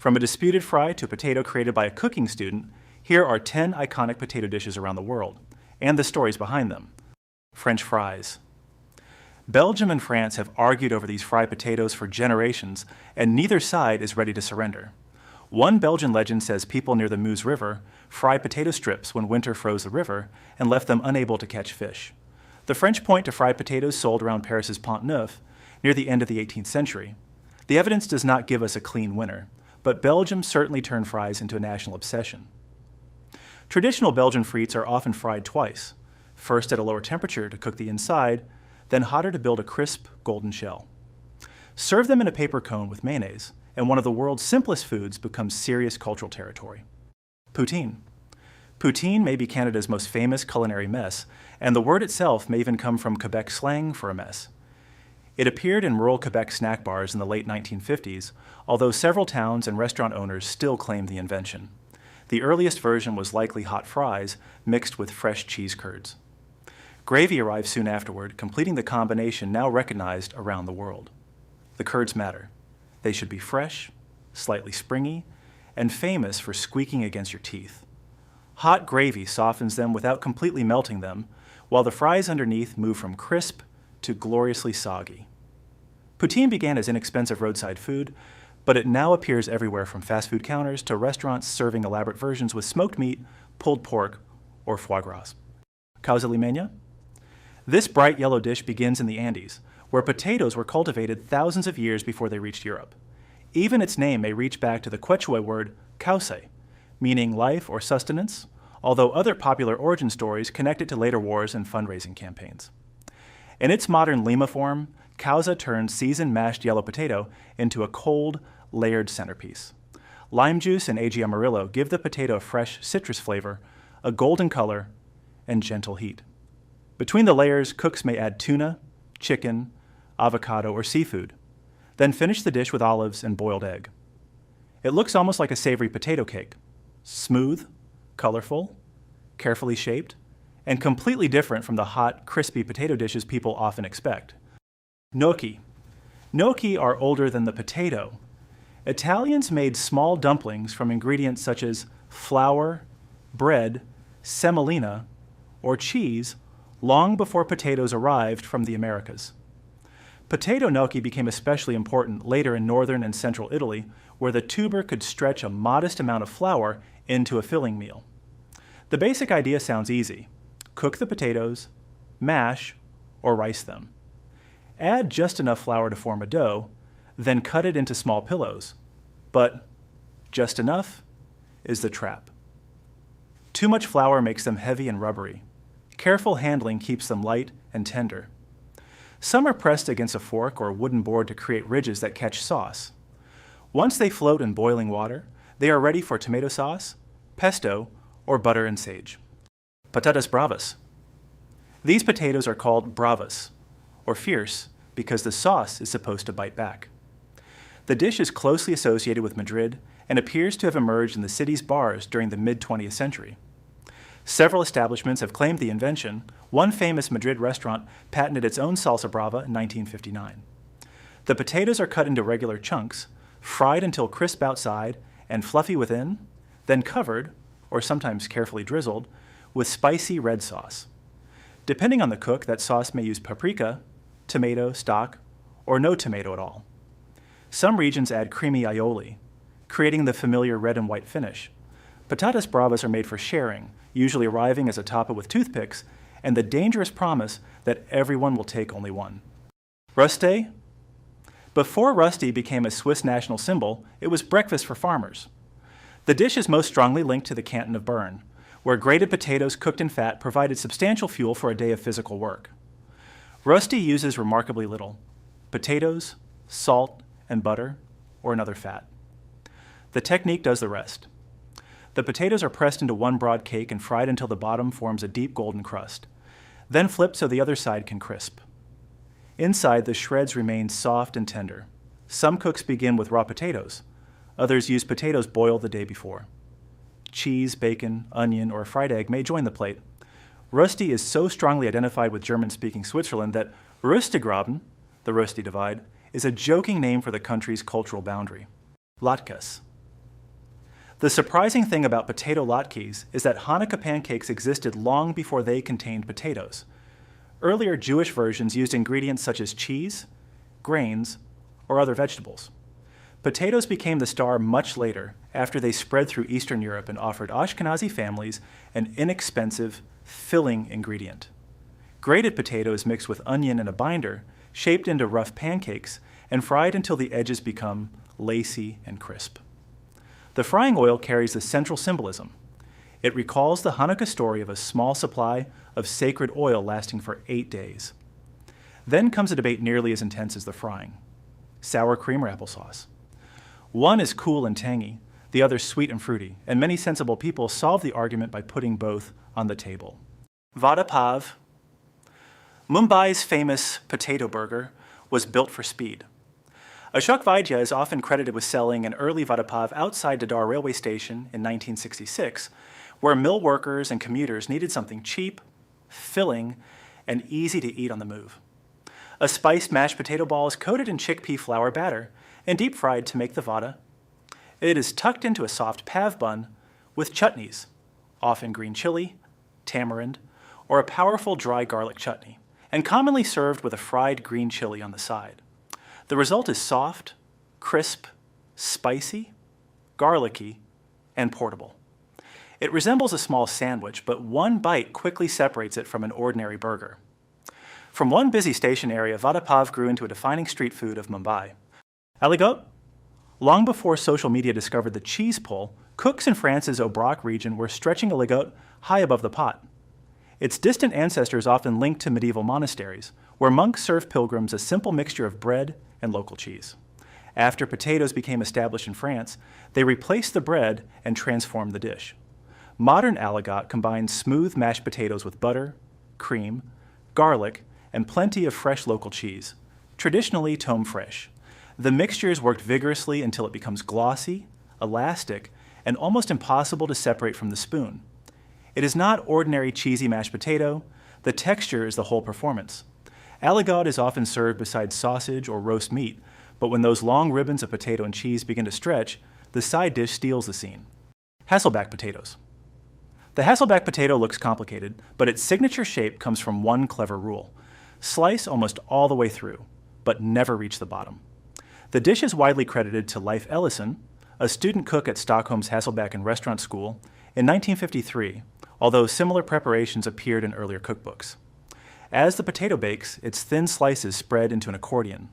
From a disputed fry to a potato created by a cooking student, here are 10 iconic potato dishes around the world, and the stories behind them. French fries. Belgium and France have argued over these fried potatoes for generations, and neither side is ready to surrender. One Belgian legend says people near the Meuse River fried potato strips when winter froze the river and left them unable to catch fish. The French point to fried potatoes sold around Paris's Pont Neuf near the end of the 18th century. The evidence does not give us a clean winner, but Belgium certainly turned fries into a national obsession. Traditional Belgian frites are often fried twice, first at a lower temperature to cook the inside, then hotter to build a crisp, golden shell. Serve them in a paper cone with mayonnaise, and one of the world's simplest foods becomes serious cultural territory. Poutine. Poutine may be Canada's most famous culinary mess, and the word itself may even come from Quebec slang for a mess. It appeared in rural Quebec snack bars in the late 1950s, although several towns and restaurant owners still claim the invention. The earliest version was likely hot fries mixed with fresh cheese curds. Gravy arrived soon afterward, completing the combination now recognized around the world. The curds matter. They should be fresh, slightly springy, and famous for squeaking against your teeth. Hot gravy softens them without completely melting them, while the fries underneath move from crisp to gloriously soggy. Poutine began as inexpensive roadside food, but it now appears everywhere from fast food counters to restaurants serving elaborate versions with smoked meat, pulled pork, or foie gras. Causa Limeña? This bright yellow dish begins in the Andes, where potatoes were cultivated thousands of years before they reached Europe. Even its name may reach back to the Quechua word Causa, meaning life or sustenance, although other popular origin stories connect it to later wars and fundraising campaigns. In its modern Lima form, Causa turns seasoned mashed yellow potato into a cold, layered centerpiece. Lime juice and AG Amarillo give the potato a fresh citrus flavor, a golden color, and gentle heat. Between the layers, cooks may add tuna, chicken, avocado, or seafood, then finish the dish with olives and boiled egg. It looks almost like a savory potato cake, smooth, colorful, carefully shaped, and completely different from the hot, crispy potato dishes people often expect. Gnocchi. Gnocchi are older than the potato. Italians made small dumplings from ingredients such as flour, bread, semolina, or cheese long before potatoes arrived from the Americas. Potato gnocchi became especially important later in northern and central Italy, where the tuber could stretch a modest amount of flour into a filling meal. The basic idea sounds easy. Cook the potatoes, mash, or rice them. Add just enough flour to form a dough, then cut it into small pillows. But just enough is the trap. Too much flour makes them heavy and rubbery. Careful handling keeps them light and tender. Some are pressed against a fork or wooden board to create ridges that catch sauce. Once they float in boiling water, they are ready for tomato sauce, pesto, or butter and sage. Patatas bravas. These potatoes are called bravas, or fierce, because the sauce is supposed to bite back. The dish is closely associated with Madrid and appears to have emerged in the city's bars during the mid-20th century. Several establishments have claimed the invention. One famous Madrid restaurant patented its own salsa brava in 1959. The potatoes are cut into regular chunks, fried until crisp outside and fluffy within, then covered, or sometimes carefully drizzled, with spicy red sauce. Depending on the cook, that sauce may use paprika, tomato, stock, or no tomato at all. Some regions add creamy aioli, creating the familiar red and white finish. Patatas bravas are made for sharing, usually arriving as a topper with toothpicks, and the dangerous promise that everyone will take only one. Rösti? Before Rösti became a Swiss national symbol, it was breakfast for farmers. The dish is most strongly linked to the canton of Bern, where grated potatoes cooked in fat provided substantial fuel for a day of physical work. Rösti uses remarkably little: potatoes, salt, and butter, or another fat. The technique does the rest. The potatoes are pressed into one broad cake and fried until the bottom forms a deep golden crust, then flipped so the other side can crisp. Inside, the shreds remain soft and tender. Some cooks begin with raw potatoes. Others use potatoes boiled the day before. Cheese, bacon, onion, or a fried egg may join the plate. Rösti is so strongly identified with German-speaking Switzerland that Röstigraben, the Rösti divide, is a joking name for the country's cultural boundary. Latkes. The surprising thing about potato latkes is that Hanukkah pancakes existed long before they contained potatoes. Earlier Jewish versions used ingredients such as cheese, grains, or other vegetables. Potatoes became the star much later, after they spread through Eastern Europe and offered Ashkenazi families an inexpensive, filling ingredient. Grated potatoes mixed with onion in a binder, shaped into rough pancakes, and fried until the edges become lacy and crisp. The frying oil carries the central symbolism. It recalls the Hanukkah story of a small supply of sacred oil lasting for 8 days. Then comes a debate nearly as intense as the frying: sour cream or applesauce. One is cool and tangy, the other sweet and fruity, and many sensible people solve the argument by putting both on the table. Vada Pav. Mumbai's famous potato burger was built for speed. Ashok Vaidya is often credited with selling an early Vada Pav outside Dadar railway station in 1966, where mill workers and commuters needed something cheap, filling, and easy to eat on the move. A spiced mashed potato ball is coated in chickpea flour batter and deep fried to make the vada. It is tucked into a soft pav bun with chutneys, often green chili, tamarind, or a powerful dry garlic chutney, and commonly served with a fried green chili on the side. The result is soft, crisp, spicy, garlicky, and portable. It resembles a small sandwich, but one bite quickly separates it from an ordinary burger. From one busy station area, Vada Pav grew into a defining street food of Mumbai. Aligot. Long before social media discovered the cheese pull, cooks in France's Aubrac region were stretching aligot high above the pot. Its distant ancestors often linked to medieval monasteries, where monks served pilgrims a simple mixture of bread and local cheese. After potatoes became established in France, they replaced the bread and transformed the dish. Modern aligot combines smooth mashed potatoes with butter, cream, garlic, and plenty of fresh local cheese, traditionally tome fresh. The mixture is worked vigorously until it becomes glossy, elastic, and almost impossible to separate from the spoon. It is not ordinary cheesy mashed potato. The texture is the whole performance. Aligot is often served beside sausage or roast meat, but when those long ribbons of potato and cheese begin to stretch, the side dish steals the scene. Hasselback potatoes. The Hasselback potato looks complicated, but its signature shape comes from one clever rule: slice almost all the way through, but never reach the bottom. The dish is widely credited to Leif Ellison, a student cook at Stockholm's Hasselback and Restaurant School, in 1953, although similar preparations appeared in earlier cookbooks. As the potato bakes, its thin slices spread into an accordion.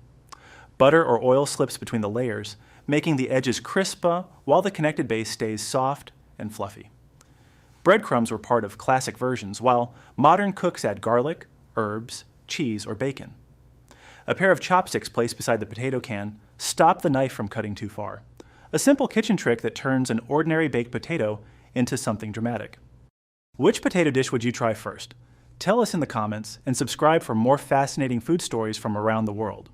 Butter or oil slips between the layers, making the edges crisper while the connected base stays soft and fluffy. Breadcrumbs were part of classic versions, while modern cooks add garlic, herbs, cheese, or bacon. A pair of chopsticks placed beside the potato can stop the knife from cutting too far. A simple kitchen trick that turns an ordinary baked potato into something dramatic. Which potato dish would you try first? Tell us in the comments and subscribe for more fascinating food stories from around the world.